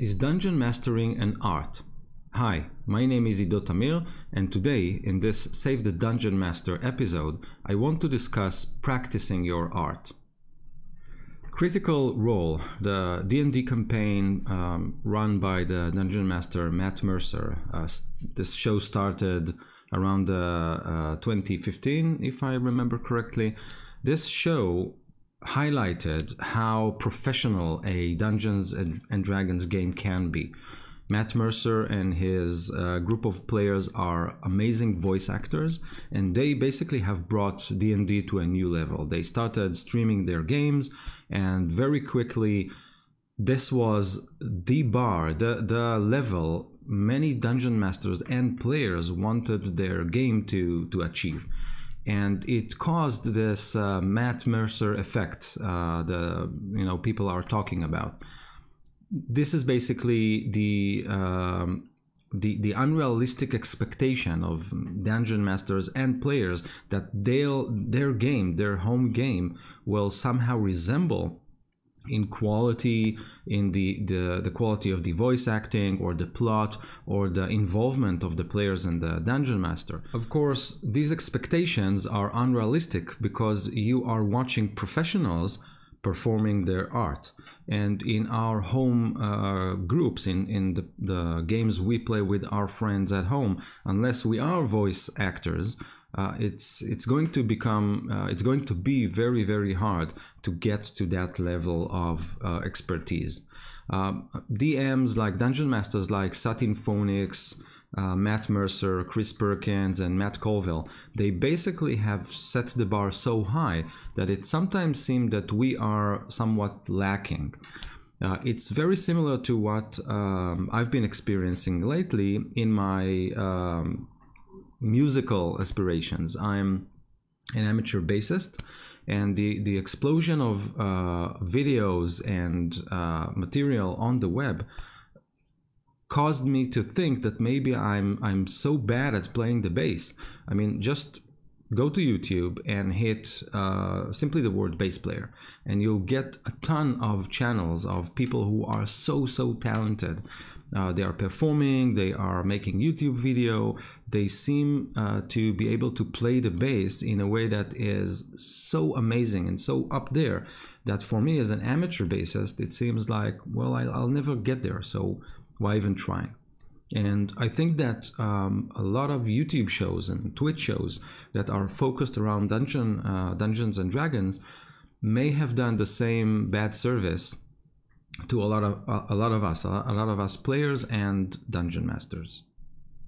Is dungeon mastering an art? Hi, my name is Ido Tamir, and today in this Save the Dungeon Master episode, I want to discuss practicing your art. Critical Role, the D&D campaign run by the Dungeon Master Matt Mercer. This show started around 2015, if I remember correctly. This show highlighted how professional a Dungeons and Dragons game can be. Matt Mercer and his group of players are amazing voice actors, and they basically have brought D&D to a new level. They started streaming their games, and very quickly this was the bar, the level many dungeon masters and players wanted their game to achieve. And it caused this Matt Mercer effect people are talking about. This is basically the unrealistic expectation of dungeon masters and players that their home game will somehow resemble in quality, in the quality of the voice acting or the plot or the involvement of the players and the dungeon master. Of course, these expectations are unrealistic because you are watching professionals performing their art. And in our home groups, in the games we play with our friends at home, unless we are voice actors, it's going to be very, very hard to get to that level of expertise. DMs like dungeon masters like Satin Phoenix, Matt Mercer, Chris Perkins, and Matt Colville, they basically have set the bar so high that it sometimes seems that we are somewhat lacking. It's very similar to what I've been experiencing lately in my musical aspirations. I'm an amateur bassist, and the explosion of videos and material on the web caused me to think that maybe I'm so bad at playing the bass. I mean, just go to YouTube and hit simply the word bass player, and you'll get a ton of channels of people who are so talented. They are performing, they are making YouTube video, they seem to be able to play the bass in a way that is so amazing and so up there that for me as an amateur bassist, it seems like, well, I'll never get there, so why even trying? And I think that a lot of YouTube shows and Twitch shows that are focused around Dungeons and Dragons may have done the same bad service to a lot of us players and dungeon masters.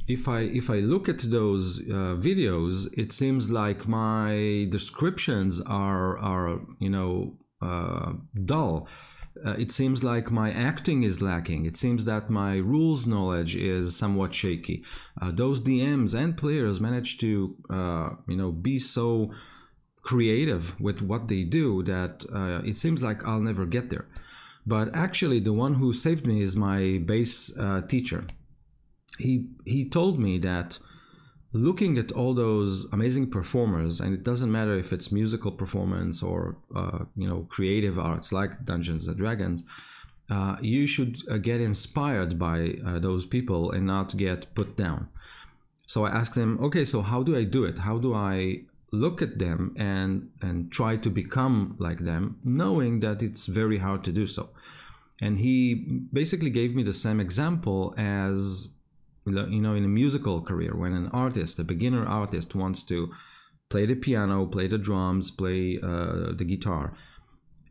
If I look at those videos, it seems like my descriptions are dull. It seems like my acting is lacking. It seems that my rules knowledge is somewhat shaky. Those DMs and players manage to be so creative with what they do that it seems like I'll never get there. But actually, the one who saved me is my bass teacher. He told me that looking at all those amazing performers, and it doesn't matter if it's musical performance or creative arts like Dungeons and Dragons, you should get inspired by those people and not get put down. So I asked him, okay, so how do I do it? How do I look at them and try to become like them, knowing that it's very hard to do so? And he basically gave me the same example as in a musical career, when an artist, a beginner artist, wants to play the piano, play the drums, play the guitar,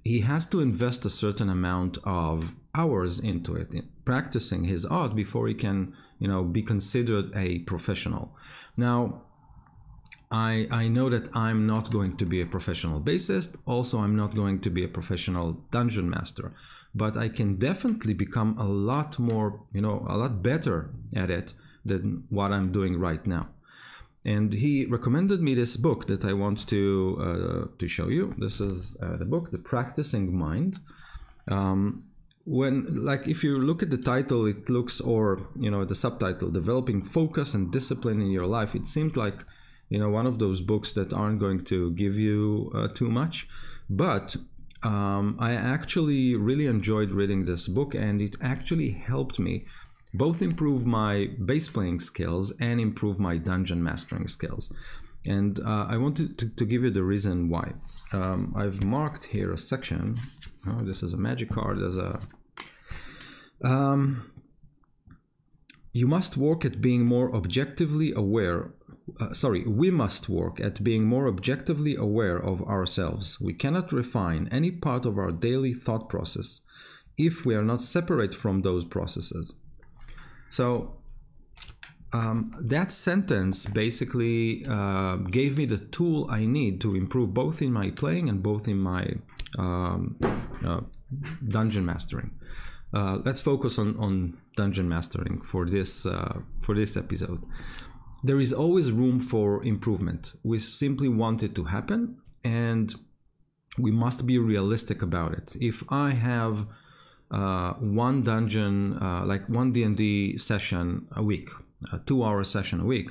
he has to invest a certain amount of hours into it, in practicing his art before he can be considered a professional. Now, I know that I'm not going to be a professional bassist. Also, I'm not going to be a professional dungeon master, but I can definitely become a lot more, a lot better at it than what I'm doing right now. And he recommended me this book that I want to show you. This is the book, The Practicing Mind. If you look at the title, it looks, or the subtitle, Developing Focus and Discipline in Your Life, it seemed like one of those books that aren't going to give you too much. But I actually really enjoyed reading this book, and it actually helped me both improve my base playing skills and improve my dungeon mastering skills. And I wanted to give you the reason why. I've marked here a section. Oh, this is a magic card. There's a you must work at being more objectively aware. We must work at being more objectively aware of ourselves. We cannot refine any part of our daily thought process if we are not separate from those processes. So that sentence basically gave me the tool I need to improve both in my playing and both in my dungeon mastering. Let's focus on dungeon mastering for this episode. There is always room for improvement. We simply want it to happen, and we must be realistic about it. If I have one dungeon, like one D&D session a week, a 2-hour session a week,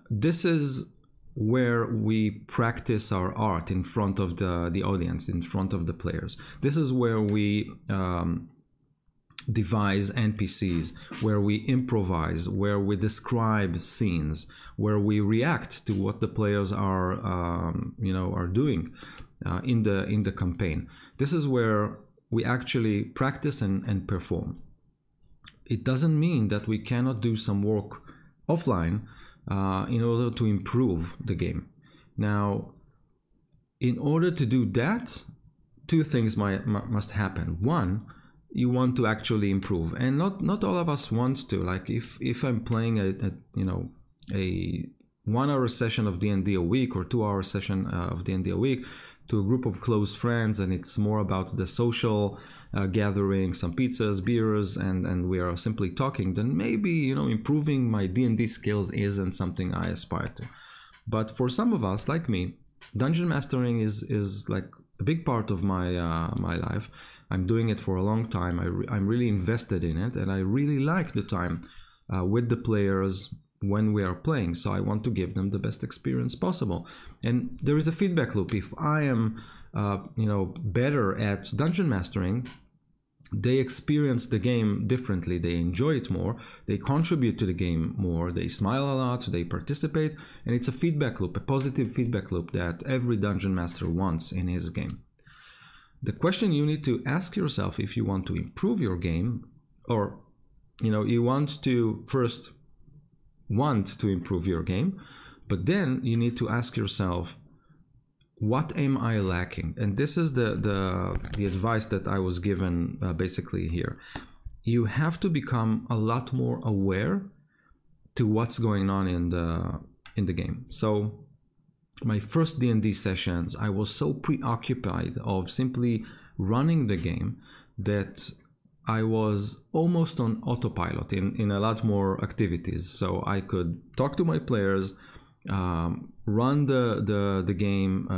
this is where we practice our art in front of the audience, in front of the players. This is where we devise NPCs, where we improvise, where we describe scenes, where we react to what the players are doing in the campaign. This is where we actually practice and perform. It doesn't mean that we cannot do some work offline in order to improve the game. Now, in order to do that, two things must happen. One, you want to actually improve, and not all of us want to. Like if I'm playing a 1-hour session of D&D a week or 2-hour session of D&D a week to a group of close friends, and it's more about the social gathering, some pizzas, beers, and we are simply talking, then maybe improving my D&D skills isn't something I aspire to. But for some of us, like me, dungeon mastering is like a big part of my life. I'm doing it for a long time. I'm really invested in it, and I really like the time with the players when we are playing. So I want to give them the best experience possible. And there is a feedback loop. If I am better at dungeon mastering, they experience the game differently. They enjoy it more. They contribute to the game more. They smile a lot. They participate. And it's a feedback loop, a positive feedback loop that every dungeon master wants in his game. The question you need to ask yourself if you want to improve your game, or you want to first improve your game, but then you need to ask yourself, what am I lacking? And this is the advice that I was given basically here. You have to become a lot more aware to what's going on in the game. So my first D&D sessions, I was so preoccupied of simply running the game that I was almost on autopilot in a lot more activities. So I could talk to my players, run the game,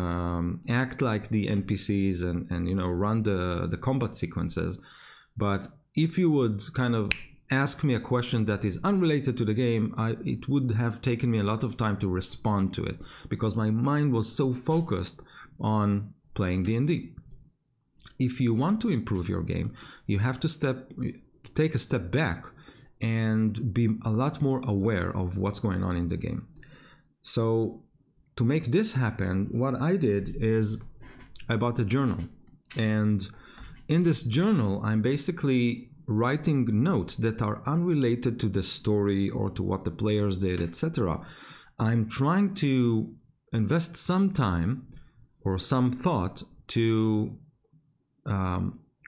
act like the NPCs, and run the combat sequences. But if you would kind of ask me a question that is unrelated to the game, it would have taken me a lot of time to respond to it, because my mind was so focused on playing D&D. If you want to improve your game, you have to take a step back and be a lot more aware of what's going on in the game. So to make this happen, what I did is I bought a journal, and in this journal I'm basically writing notes that are unrelated to the story or to what the players did, etc. I'm trying to invest some time or some thought to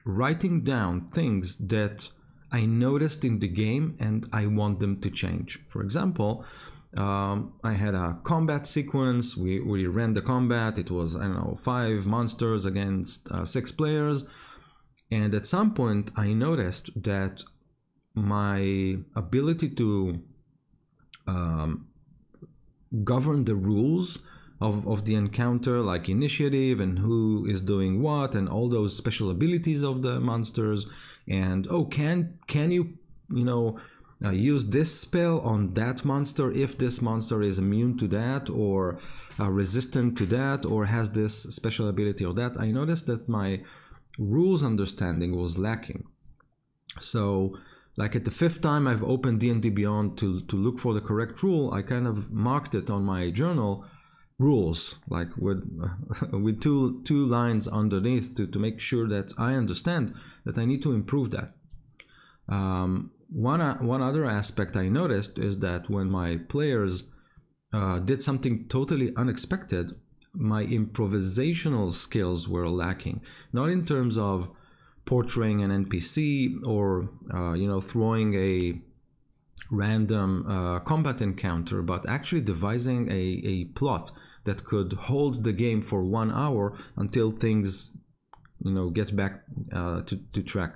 writing down things that I noticed in the game and I want them to change. For example, I had a combat sequence. We ran the combat. It was, 5 monsters against 6 players. And at some point I noticed that my ability to govern the rules of the encounter, like initiative and who is doing what and all those special abilities of the monsters, and can you use this spell on that monster if this monster is immune to that, or resistant to that, or has this special ability or that. I noticed that my rules understanding was lacking. So like at the 5th time I've opened D&D Beyond to look for the correct rule, I kind of marked it on my journal, rules, like with with two lines underneath to make sure that I understand that I need to improve that. One other aspect I noticed is that when my players did something totally unexpected, my improvisational skills were lacking. Not in terms of portraying an NPC or throwing a random combat encounter, but actually devising a plot that could hold the game for 1 hour until things get back to track.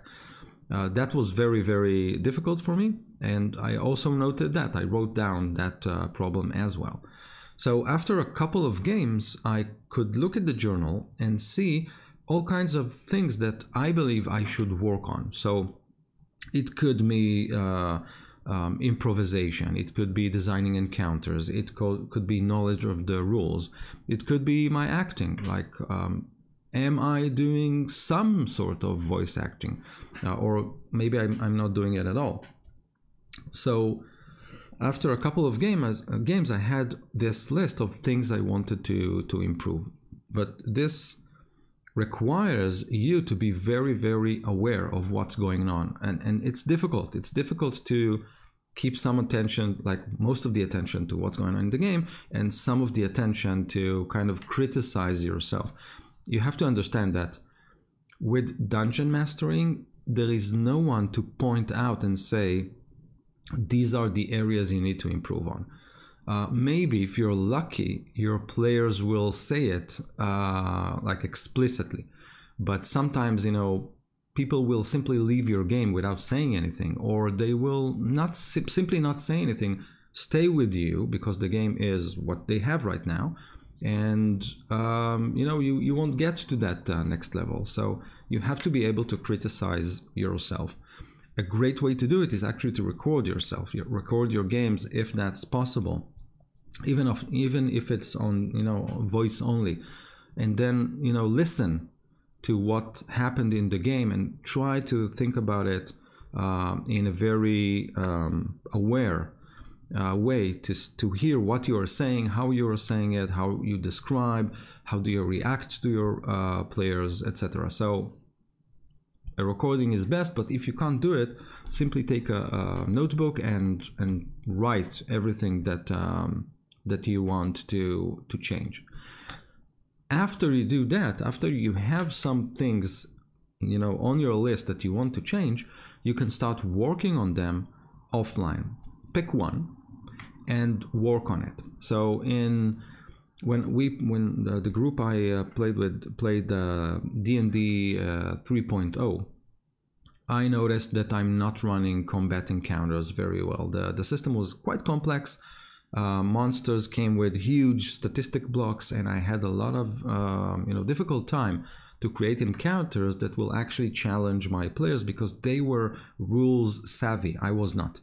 That was very, very difficult for me, and I also noted that. I wrote down that problem as well. So after a couple of games, I could look at the journal and see all kinds of things that I believe I should work on. So it could be improvisation, it could be designing encounters, it could be knowledge of the rules, it could be my acting, like am I doing some sort of voice acting, or maybe I'm not doing it at all. So after a couple of games, I had this list of things I wanted to improve, but this requires you to be very, very aware of what's going on, and it's difficult. It's difficult to keep some attention, like most of the attention, to what's going on in the game, and some of the attention to kind of criticize yourself. You have to understand that with dungeon mastering, there is no one to point out and say, these are the areas you need to improve on. Maybe if you're lucky, your players will say it like explicitly, but sometimes people will simply leave your game without saying anything, or they will not simply not say anything, stay with you because the game is what they have right now, and you won't get to that next level. So you have to be able to criticize yourself. A great way to do it is actually to record yourself. You record your games if that's possible, even if it's on voice only, and then listen to what happened in the game and try to think about it in a very aware way, to hear what you are saying, how you are saying it, how you describe, how do you react to your players, etc. So a recording is best, but if you can't do it, simply take a notebook and write everything that you want to change. After you do that, after you have some things on your list that you want to change, you can start working on them offline. Pick one and work on it. So when the group I played D&D 3.0, I noticed that I'm not running combat encounters very well. The system was quite complex. Monsters came with huge statistic blocks, and I had a lot of difficult time to create encounters that will actually challenge my players, because they were rules savvy. I was not.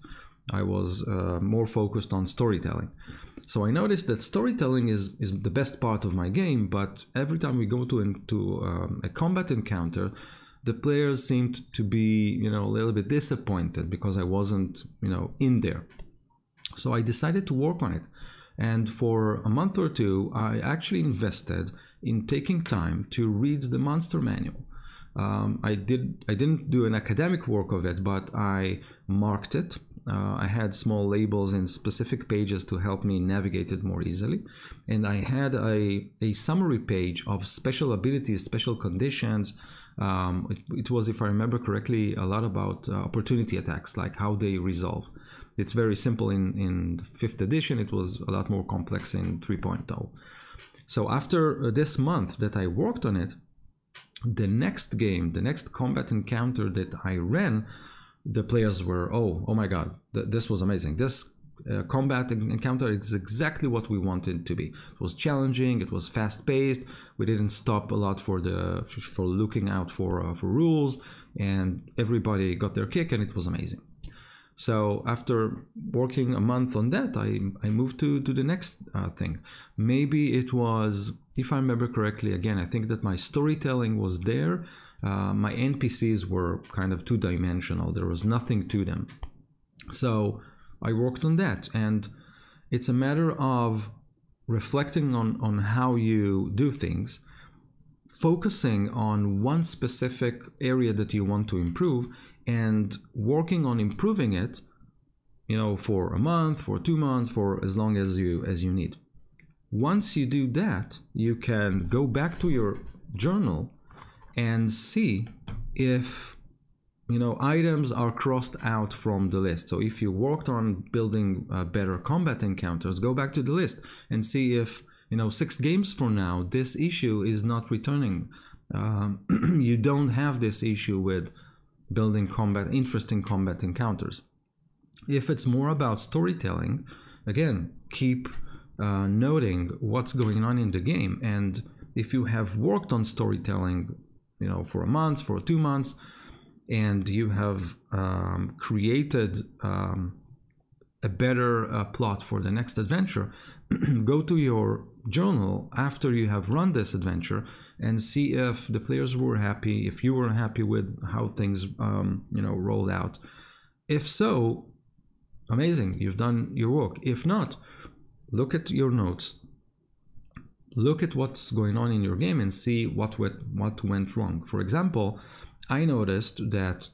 I was more focused on storytelling. So I noticed that storytelling is the best part of my game, but every time we go into a combat encounter, the players seemed to be a little bit disappointed because I wasn't in there. So I decided to work on it, and for a month or two I actually invested in taking time to read the monster manual. I didn't do an academic work of it, but I marked it. I had small labels in specific pages to help me navigate it more easily, and I had a summary page of special abilities, special conditions. It was, if I remember correctly, a lot about opportunity attacks, like how they resolve. It's very simple in 5th edition. It was a lot more complex in 3.0. So after this month that I worked on it, the next combat encounter that I ran, the players were, oh my god, this was amazing. This combat encounter is exactly what we wanted it to be. It was challenging, it was fast paced, we didn't stop a lot for looking out for rules, and everybody got their kick, and it was amazing. So after working a month on that, I moved to the next thing. Maybe it was, if I remember correctly, again, I think that my storytelling was there. My NPCs were kind of two-dimensional. There was nothing to them. So I worked on that. And it's a matter of reflecting on how you do things, focusing on one specific area that you want to improve, and working on improving it, for a month, for 2 months, for as long as you need. Once you do that, you can go back to your journal and see if items are crossed out from the list. So if you worked on building better combat encounters, go back to the list and see if 6 games from now this issue is not returning. You don't have this issue with building interesting combat encounters. If it's more about storytelling, again, keep noting what's going on in the game. And if you have worked on storytelling, for a month, for 2 months, and you have created a better plot for the next adventure, go to your journal after you have run this adventure and see if the players were happy, if you were happy with how things rolled out. If so, amazing, you've done your work. If not, look at your notes, look at what's going on in your game and see what went wrong. For example, I noticed that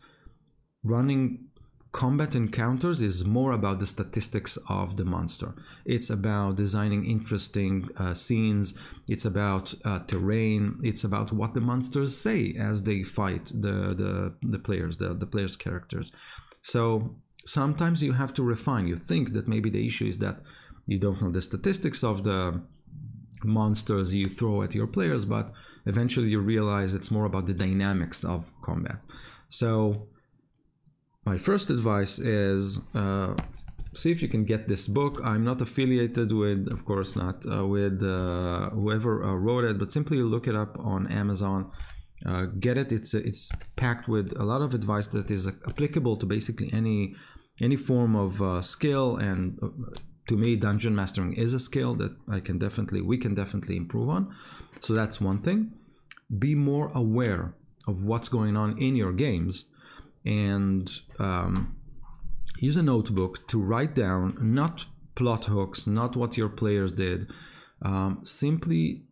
running combat encounters is more about the statistics of the monster. It's about designing interesting scenes. It's about terrain. It's about what the monsters say as they fight the players' characters. So sometimes you have to refine. You think that maybe the issue is that you don't know the statistics of the monsters you throw at your players, but eventually you realize it's more about the dynamics of combat. So my first advice is see if you can get this book. I'm not affiliated with, of course not, with whoever wrote it, but simply look it up on Amazon. Get it. It's packed with a lot of advice that is applicable to basically any form of skill, and to me, dungeon mastering is a skill that we can definitely improve on. So that's one thing. Be more aware of what's going on in your games, and use a notebook to write down not plot hooks, not what your players did. Simply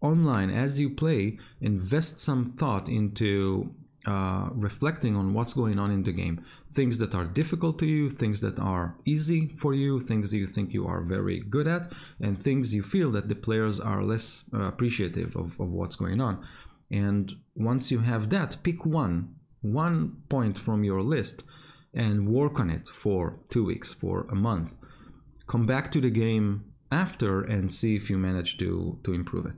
online as you play, invest some thought into reflecting on what's going on in the game. Things that are difficult to you, things that are easy for you, things you think you are very good at, and things you feel that the players are less appreciative of what's going on. And once you have that, pick one point from your list and work on it for 2 weeks, for a month. Come back to the game after and see if you manage to improve it.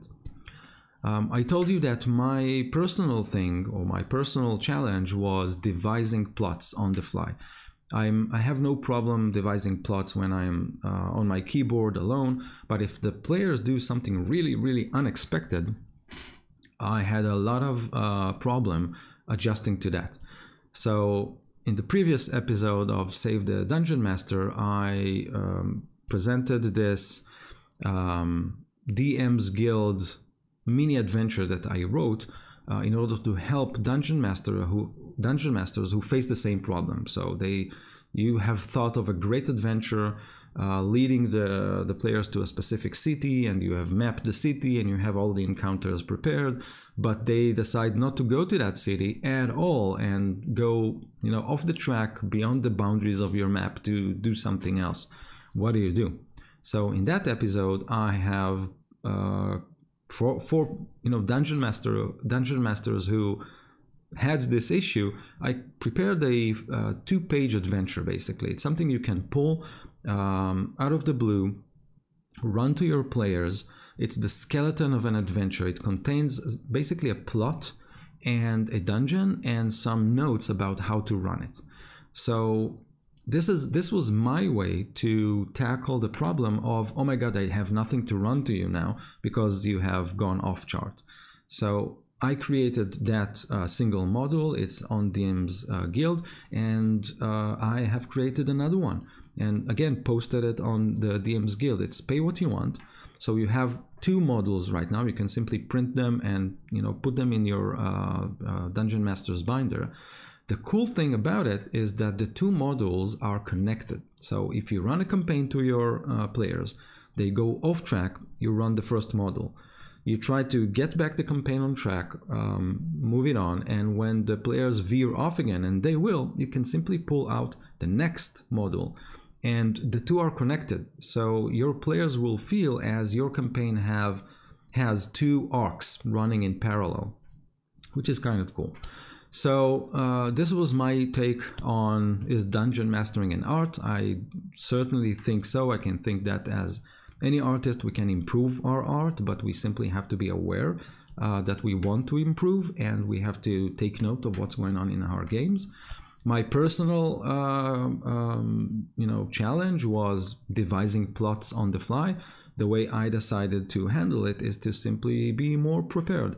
I told you that my personal thing, or my personal challenge, was devising plots on the fly. I have no problem devising plots when I'm on my keyboard alone, but if the players do something really, really unexpected, I had a lot of problem adjusting to that. So in the previous episode of Save the Dungeon Master, I presented this DM's Guild mini adventure that I wrote in order to help dungeon masters who face the same problem. So you have thought of a great adventure leading the players to a specific city, and you have mapped the city and you have all the encounters prepared, but they decide not to go to that city at all and go off the track beyond the boundaries of your map to do something else. What do you do? So in that episode, I have for dungeon masters who had this issue, I prepared a 2-page adventure. Basically, it's something you can pull out of the blue, run to your players. It's the skeleton of an adventure. It contains basically a plot and a dungeon and some notes about how to run it. So this was my way to tackle the problem of, oh my god, I have nothing to run to you now because you have gone off chart. So I created that single module. It's on DM's Guild, and I have created another one, and again posted it on the DM's Guild. It's pay what you want. So you have two modules right now. You can simply print them and put them in your Dungeon Master's binder. The cool thing about it is that the two modules are connected. So if you run a campaign to your players, they go off track, you run the first module. You try to get back the campaign on track, move it on, and when the players veer off again, and they will, you can simply pull out the next module. And the two are connected, so your players will feel as your campaign has two arcs running in parallel, which is kind of cool. So this was my take on, is dungeon mastering an art? I certainly think so. I can think that as any artist we can improve our art, but we simply have to be aware that we want to improve, and we have to take note of what's going on in our games. My personal challenge was devising plots on the fly. The way I decided to handle it is to simply be more prepared.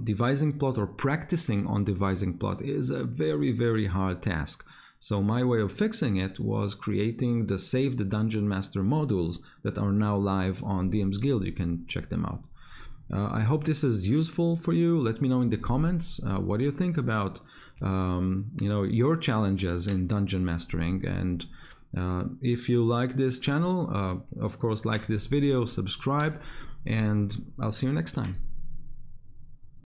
Devising plot or practicing on devising plot is a very, very hard task. So my way of fixing it was creating the Save the Dungeon Master modules that are now live on DM's Guild. You can check them out. I hope this is useful for you. Let me know in the comments what do you think about your challenges in dungeon mastering, and if you like this channel, of course, like this video, subscribe, and I'll see you next time.